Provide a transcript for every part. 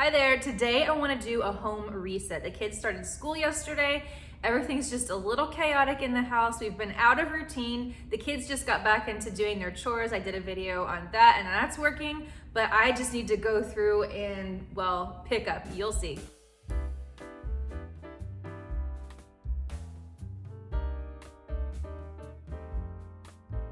Hi there, today I want to do a home reset. The kids started school yesterday. Everything's just a little chaotic in the house. We've been out of routine. The kids just got back into doing their chores. I did a video on that and that's working, but I just need to go through and, well, pick up. You'll see.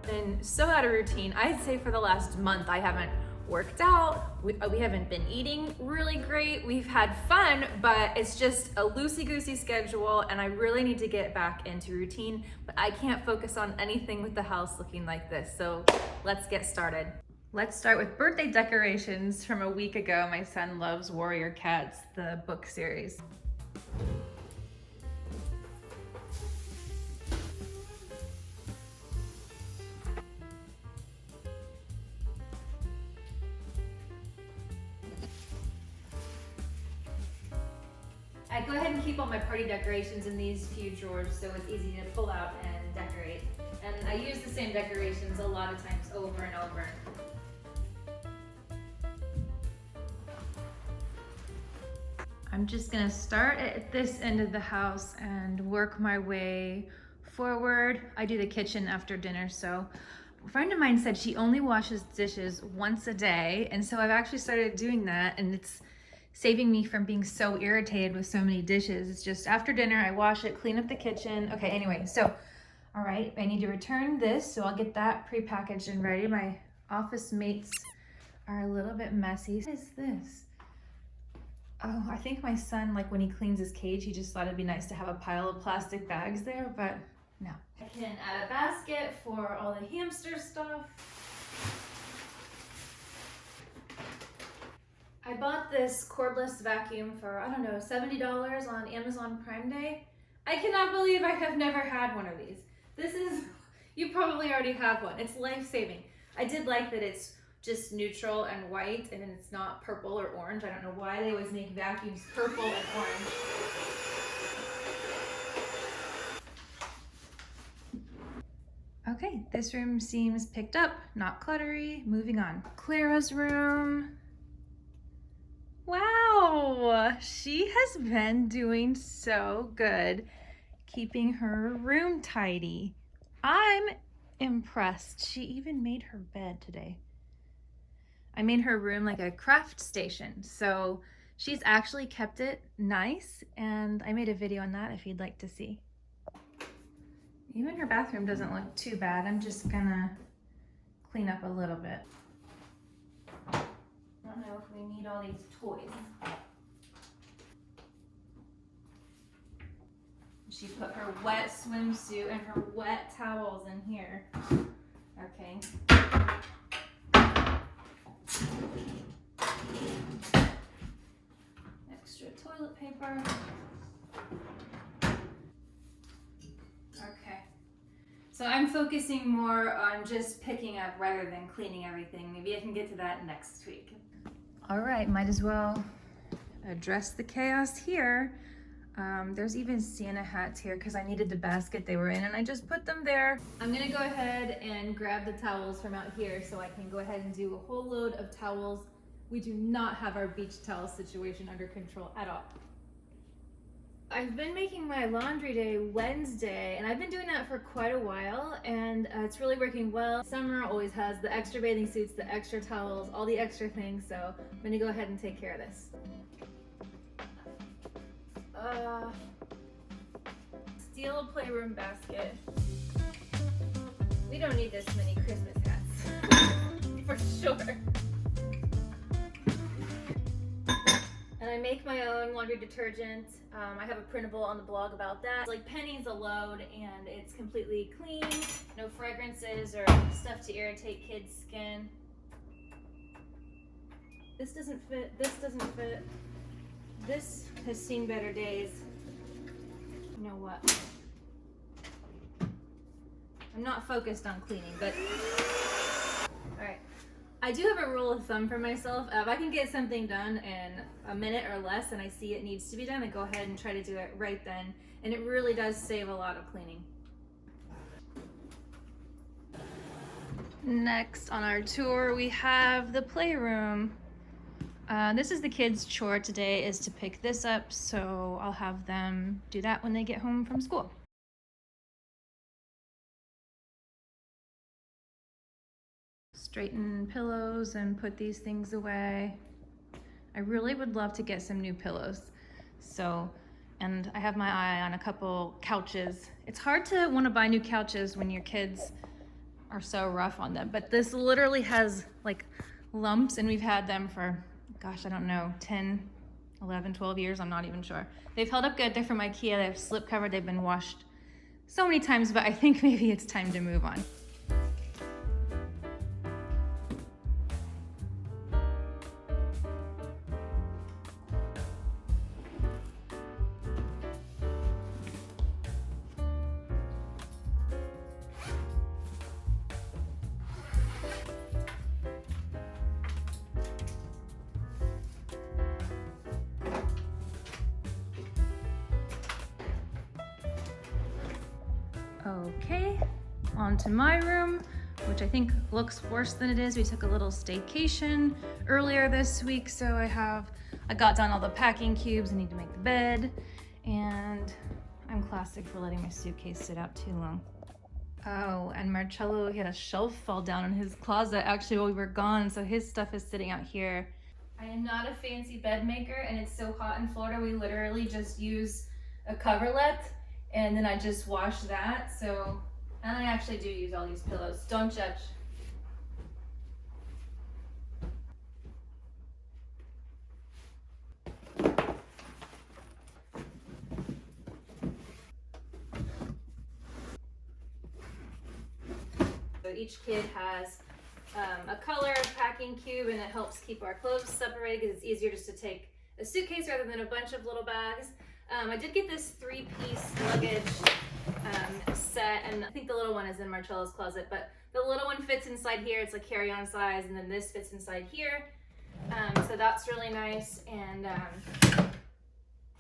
Been so out of routine. I'd say for the last month I haven't worked out, we haven't been eating really great, we've had fun, but it's just a loosey-goosey schedule and I really need to get back into routine, but I can't focus on anything with the house looking like this, so let's get started. Let's start with birthday decorations from a week ago. My son loves Warrior Cats, the book series. I go ahead and keep all my party decorations in these few drawers so it's easy to pull out and decorate. And I use the same decorations a lot of times over and over. I'm just gonna start at this end of the house and work my way forward. I do the kitchen after dinner, so a friend of mine said she only washes dishes once a day, and so I've actually started doing that, and it's saving me from being so irritated with so many dishes. It's just after dinner, I wash it, clean up the kitchen. Okay, anyway, so, all right, I need to return this, so I'll get that prepackaged and ready. My office mates are a little bit messy. What is this? Oh, I think my son, like when he cleans his cage, he just thought it'd be nice to have a pile of plastic bags there, but no. I can add a basket for all the hamster stuff. I bought this cordless vacuum for, I don't know, $70 on Amazon Prime Day. I cannot believe I have never had one of these. This is, you probably already have one. It's life-saving. I did like that it's just neutral and white and it's not purple or orange. I don't know why they always make vacuums purple and orange. Okay, this room seems picked up, not cluttery. Moving on. Clara's room. Wow, she has been doing so good keeping her room tidy. I'm impressed. She even made her bed today. I made her room like a craft station, so she's actually kept it nice, and I made a video on that if you'd like to see. Even her bathroom doesn't look too bad. I'm just gonna clean up a little bit. I don't know if we need all these toys. She put her wet swimsuit and her wet towels in here. Okay. Extra toilet paper. Okay. So I'm focusing more on just picking up rather than cleaning everything. Maybe I can get to that next week. All right, might as well address the chaos here. There's even Santa hats here because I needed the basket they were in and I just put them there. I'm gonna go ahead and grab the towels from out here so I can go ahead and do a whole load of towels. We do not have our beach towel situation under control at all. I've been making my laundry day Wednesday, and I've been doing that for quite a while, and it's really working well. Summer always has the extra bathing suits, the extra towels, all the extra things, so I'm gonna go ahead and take care of this. Steal a playroom basket. We don't need this many Christmas hats, for sure. And I make my own laundry detergent. I have a printable on the blog about that. It's like pennies a load and it's completely clean. No fragrances or stuff to irritate kids' skin. This doesn't fit, this doesn't fit. This has seen better days. You know what? I'm not focused on cleaning, but all right. I do have a rule of thumb for myself. If I can get something done in a minute or less and I see it needs to be done, I go ahead and try to do it right then. And it really does save a lot of cleaning. Next on our tour, we have the playroom. This is the kids' chore today, is to pick this up, so I'll have them do that when they get home from school. Straighten pillows and put these things away. I really would love to get some new pillows. And I have my eye on a couple couches. It's hard to want to buy new couches when your kids are so rough on them, but this literally has like lumps, and we've had them for, gosh, I don't know, 10, 11, 12 years, I'm not even sure. They've held up good. They're from IKEA. They've slip covered. They've been washed so many times, but I think maybe it's time to move on. Okay, on to my room, which I think looks worse than it is. We took a little staycation earlier this week, so I got done all the packing cubes. I need to make the bed, and I'm classic for letting my suitcase sit out too long. Oh, and Marcello, he had a shelf fall down in his closet actually while we were gone, so his stuff is sitting out here. I am not a fancy bed maker, and it's so hot in Florida, we literally just use a coverlet, and then I just wash that. So, and I actually do use all these pillows. Don't judge. So each kid has a color packing cube, and it helps keep our clothes separated because it's easier just to take a suitcase rather than a bunch of little bags. I did get this 3-piece luggage set, and I think the little one is in Marcello's closet, but the little one fits inside here. It's like carry-on size, and then this fits inside here. So that's really nice. And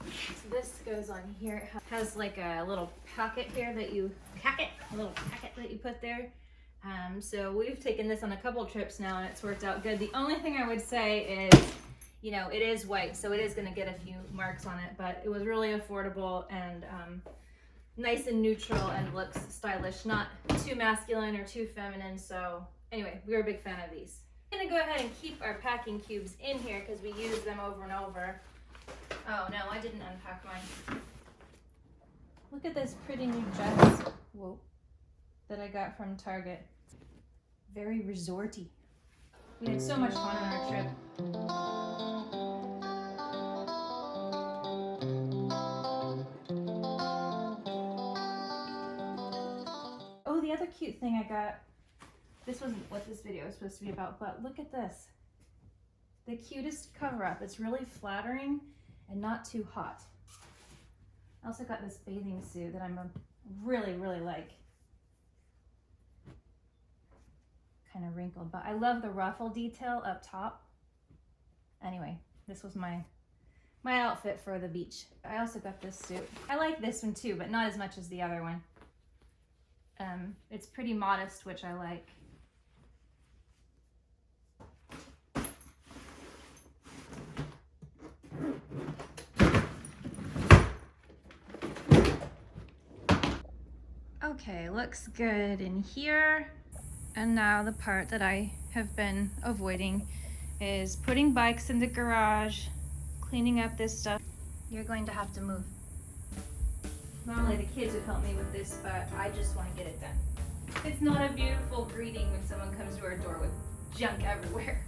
so this goes on here. It has like a little packet here that you put there. So we've taken this on a couple trips now, and it's worked out good. The only thing I would say is, you know, it is white, so it is going to get a few marks on it, but it was really affordable and nice and neutral and looks stylish, not too masculine or too feminine. So anyway, we were a big fan of these. I'm going to go ahead and keep our packing cubes in here because we use them over and over. Oh no, I didn't unpack mine. Look at this pretty new dress, whoa, that I got from Target. Very resorty. We had so much fun on our trip. Oh, the other cute thing I got, this wasn't what this video was supposed to be about, but look at this. The cutest cover up. It's really flattering and not too hot. I also got this bathing suit that I'm really like. Kind of wrinkled, but I love the ruffle detail up top. Anyway, this was my outfit for the beach. I also got this suit. I like this one too, but not as much as the other one. It's pretty modest, which I like. Okay, looks good in here. And now the part that I have been avoiding is putting bikes in the garage, cleaning up this stuff. You're going to have to move. Not only the kids would help me with this, but I just want to get it done. It's not a beautiful greeting when someone comes to our door with junk everywhere.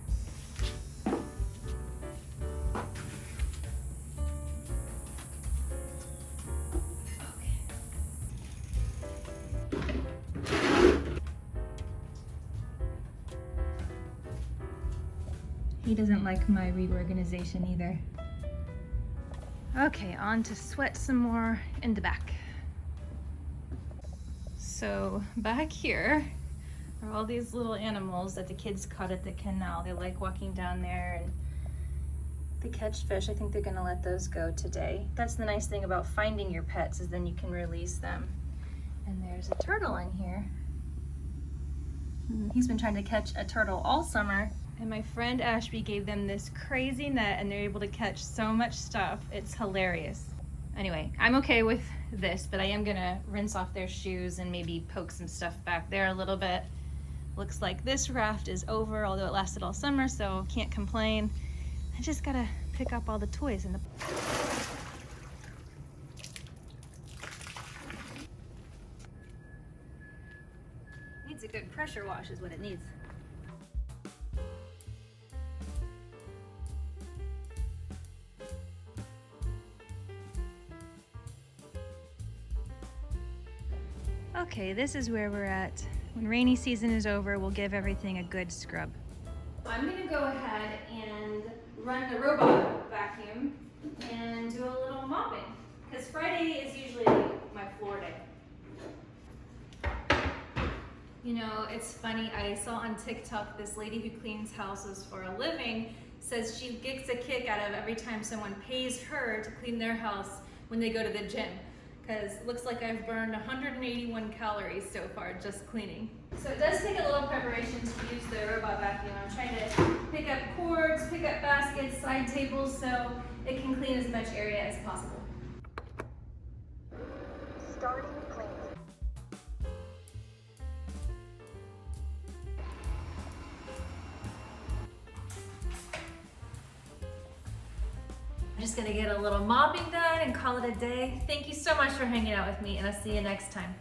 He doesn't like my reorganization either. Okay, on to sweat some more in the back. So back here are all these little animals that the kids caught at the canal. They like walking down there and they catch fish. I think they're gonna let those go today. That's the nice thing about finding your pets, is then you can release them. And there's a turtle in here. He's been trying to catch a turtle all summer, And my friend Ashby gave them this crazy net and they're able to catch so much stuff. It's hilarious. Anyway, I'm okay with this, but I am gonna rinse off their shoes and maybe poke some stuff back there a little bit. Looks like this raft is over, although it lasted all summer, so can't complain. I just gotta pick up all the toys in the... Needs a good pressure wash is what it needs. Okay, this is where we're at. When rainy season is over, we'll give everything a good scrub. I'm gonna go ahead and run the robot vacuum and do a little mopping, because Friday is usually my floor day. You know, it's funny, I saw on TikTok this lady who cleans houses for a living says she gets a kick out of every time someone pays her to clean their house when they go to the gym. Because it looks like I've burned 181 calories so far just cleaning. So it does take a little preparation to use the robot vacuum. I'm trying to pick up cords, pick up baskets, side tables, so it can clean as much area as possible. Starting clean. I'm just gonna get a little mopping done and call it a day. Thank you so much for hanging out with me, and I'll see you next time.